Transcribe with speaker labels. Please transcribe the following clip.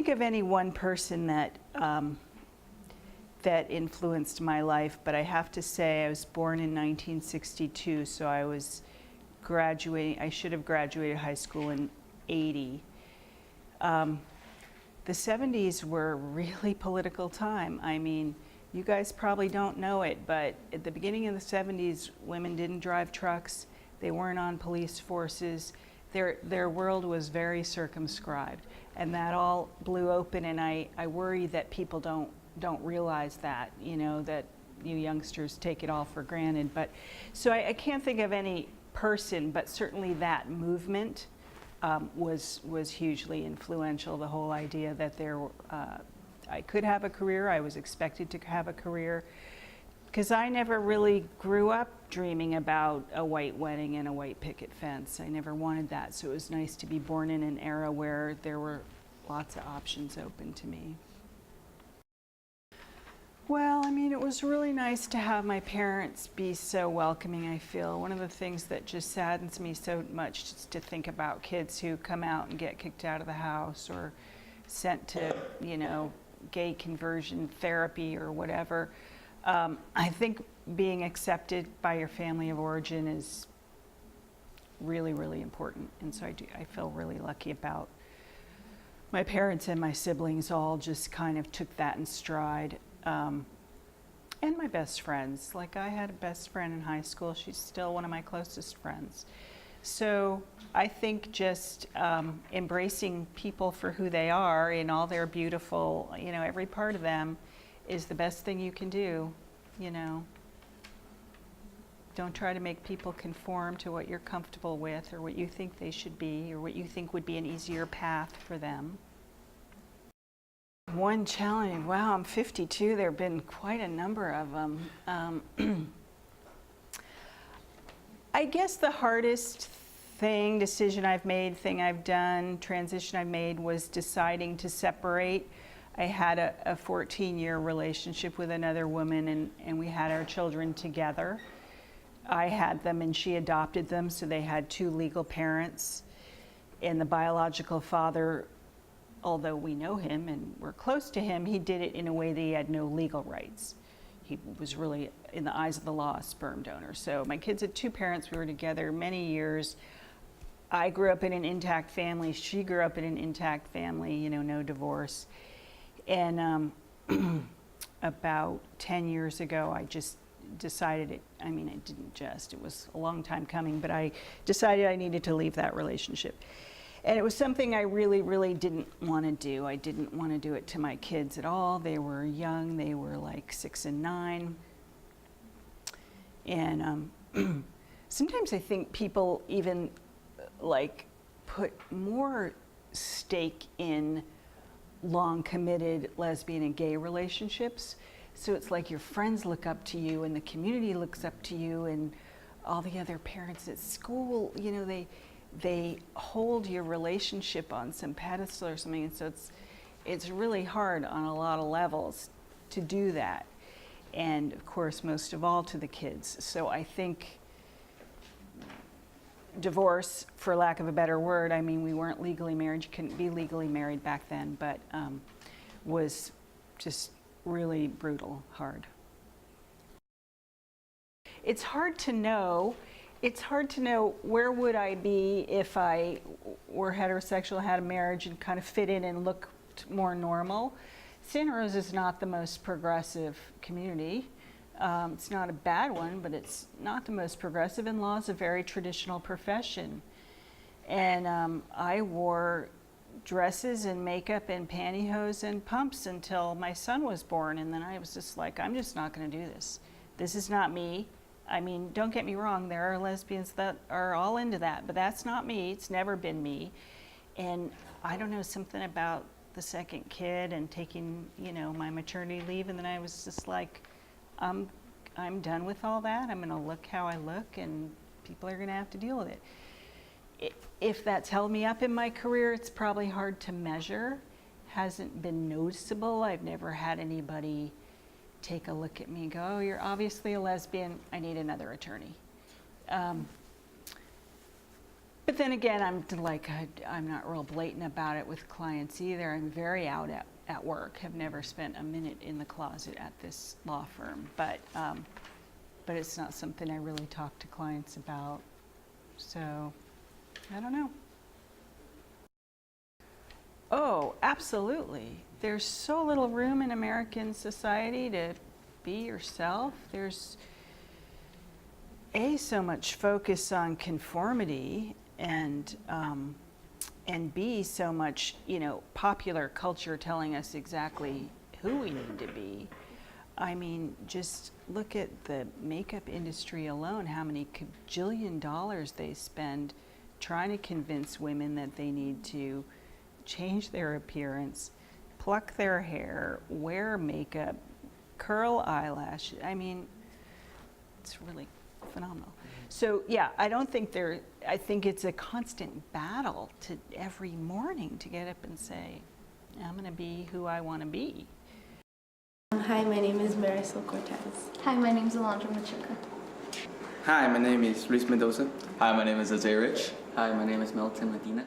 Speaker 1: think of any one person that that influenced my life, but I have to say I was born in 1962, so I was graduating. I should have graduated high school in '80. The '70s were a really political time. I mean, you guys probably don't know it, but at the beginning of the '70s, women didn't drive trucks. They weren't on police forces. Their world was very circumscribed, and that all blew open. And I worry that people don't realize that, you know, that you youngsters take it all for granted. But so I can't think of any person, but certainly that movement was hugely influential. The whole idea that I could have a career, I was expected to have a career, because I never really grew up dreaming about a white wedding and a white picket fence. I never wanted that, so it was nice to be born in an era where there were lots of options open to me. Well, I mean, it was really nice to have my parents be so welcoming, I feel. One of the things that just saddens me so much is to think about kids who come out and get kicked out of the house or sent to, you know, gay conversion therapy or whatever. I think being accepted by your family of origin is really, really important. And so I feel really lucky about my parents and my siblings all just kind of took that in stride. And my best friends. Like, I had a best friend in high school. She's still one of my closest friends. So I think just embracing people for who they are in all their beautiful, you know, every part of them is the best thing you can do, you know. Don't try to make people conform to what you're comfortable with or what you think they should be or what you think would be an easier path for them. One challenge, wow, I'm 52, there have been quite a number of them. I guess the hardest decision I've made, thing I've done, transition I've made was deciding to separate. I had a 14-year relationship with another woman, and we had our children together. I had them and she adopted them, so they had two legal parents. And the biological father, although we know him and we're close to him, he did it in a way that he had no legal rights. He was really, in the eyes of the law, a sperm donor. So my kids had two parents. We were together many years. I grew up in an intact family. She grew up in an intact family, you know, no divorce. And about 10 years ago, I just decided it was a long time coming, but I decided I needed to leave that relationship. And it was something I really, really didn't want to do. I didn't want to do it to my kids at all. They were young. They were like 6 and 9. And sometimes I think people even like put more stake in long committed lesbian and gay relationships. So it's like your friends look up to you and the community looks up to you and all the other parents at school, you know, they hold your relationship on some pedestal or something, and so it's really hard on a lot of levels to do that, and of course most of all to the kids. So I think divorce, for lack of a better word, I mean, we weren't legally married, you couldn't be legally married back then, but was just really brutal, hard. It's hard to know. It's hard to know where would I be if I were heterosexual, had a marriage, and kind of fit in and looked more normal. Santa Rosa is not the most progressive community. It's not a bad one, but it's not the most progressive, and law is a very traditional profession. And I wore dresses and makeup and pantyhose and pumps until my son was born, and then I was just like, I'm just not going to do this. This is not me. I mean, don't get me wrong, there are lesbians that are all into that, but that's not me. It's never been me. And I don't know, something about the second kid and taking, you know, my maternity leave, and then I was just like, I'm done with all that. I'm going to look how I look, and people are going to have to deal with it. If that's held me up in my career, it's probably hard to measure. Hasn't been noticeable. I've never had anybody take a look at me and go, oh, you're obviously a lesbian, I need another attorney. But then again, I'm not real blatant about it with clients either. I'm very out at work, have never spent a minute in the closet at this law firm, but it's not something I really talk to clients about. So, I don't know. Oh, absolutely. There's so little room in American society to be yourself. There's so much focus on conformity, and B, so much, popular culture telling us exactly who we need to be. I mean, just look at the makeup industry alone, how many cajillion dollars they spend trying to convince women that they need to change their appearance, pluck their hair, wear makeup, curl eyelashes. I mean, it's really phenomenal. So yeah, I think it's a constant battle to every morning to get up and say, I'm gonna be who I wanna be.
Speaker 2: Hi, my name is Marisol Cortez.
Speaker 3: Hi, my name is Alondra Machuca.
Speaker 4: Hi, my name is Luis Mendoza.
Speaker 5: Hi, my name is Jose Rich.
Speaker 6: Hi, my name is Melton Medina.